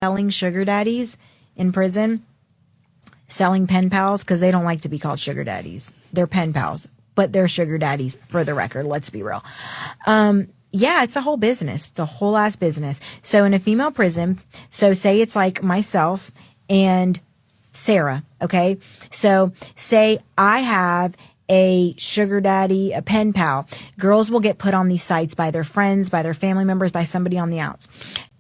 selling sugar daddies in prison, selling pen pals, because they don't like to be called sugar daddies. They're pen pals, but they're sugar daddies for the record. Let's be real. Yeah, it's a whole business. It's a whole ass business. So in a female prison, so say it's like myself and Sarah. Okay. So say I have a sugar daddy, a pen pal. Girls will get put on these sites by their friends, by their family members, by somebody on the outs.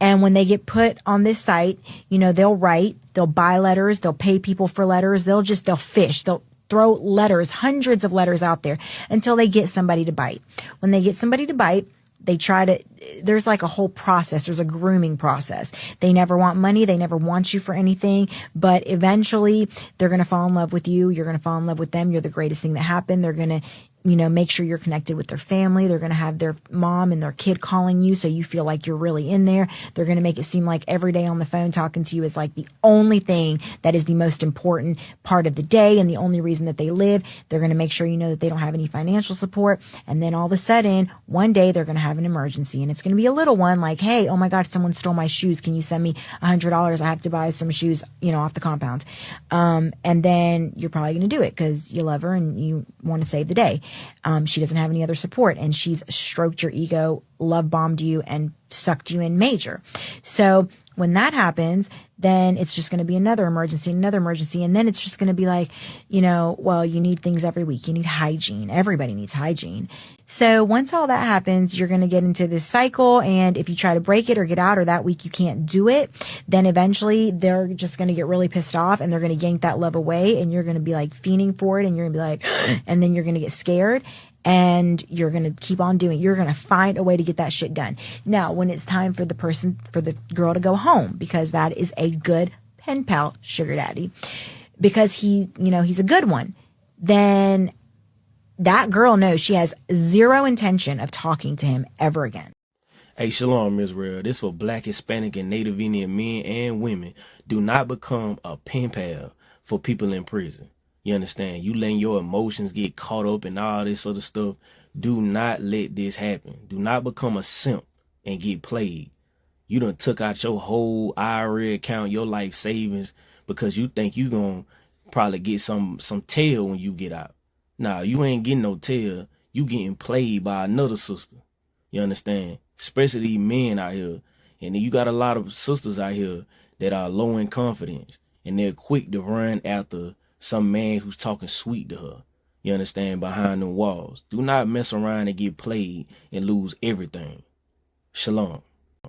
And when they get put on this site, you know, they'll write, they'll buy letters, they'll pay people for letters, they'll fish, they'll throw letters, hundreds of letters out there until they get somebody to bite. When they get somebody to bite, there's like a whole process. There's a grooming process. They never want money. They never want you for anything, but eventually they're going to fall in love with you. You're going to fall in love with them. You're the greatest thing that happened. They're going to, you know, make sure you're connected with their family. They're going to have their mom and their kid calling you so you feel like you're really in there. They're going to make it seem like every day on the phone talking to you is like the only thing that is the most important part of the day and the only reason that they live. They're going to make sure you know that they don't have any financial support. And then all of a sudden, one day they're going to have an emergency, and it's going to be a little one like, hey, oh my God, someone stole my shoes. Can you send me $100? I have to buy some shoes, you know, off the compound. And then you're probably going to do it because you love her and you want to save the day. She doesn't have any other support, and she's stroked your ego, love bombed you, and sucked you in major. So when that happens, then it's just going to be another emergency, and then it's just going to be like, you know, well, you need things every week. You need hygiene. Everybody needs hygiene. So once all that happens, you're going to get into this cycle, and if you try to break it or get out, or that week you can't do it, then eventually they're just going to get really pissed off, and they're going to yank that love away, and you're going to be like fiending for it, and you're going to be like, and then you're going to get scared. And you're going to keep on doing it. You're going to find a way to get that shit done. Now, when it's time for the girl to go home, because that is a good pen pal sugar daddy, because he's a good one, then that girl knows she has zero intention of talking to him ever again. Hey, shalom, Israel. This for Black, Hispanic, and Native Indian men and women. Do not become a pen pal for people in prison. You understand? You letting your emotions get caught up in all this other stuff. Do not let this happen. Do not become a simp and get played. You done took out your whole IRA account, your life savings, because you think you gonna probably get some tail when you get out. Nah, you ain't getting no tail. You getting played by another sister. You understand? Especially these men out here. And then you got a lot of sisters out here that are low in confidence, and they're quick to run after some man who's talking sweet to her. You understand? Behind the walls. Do not mess around and get played and lose everything. Shalom.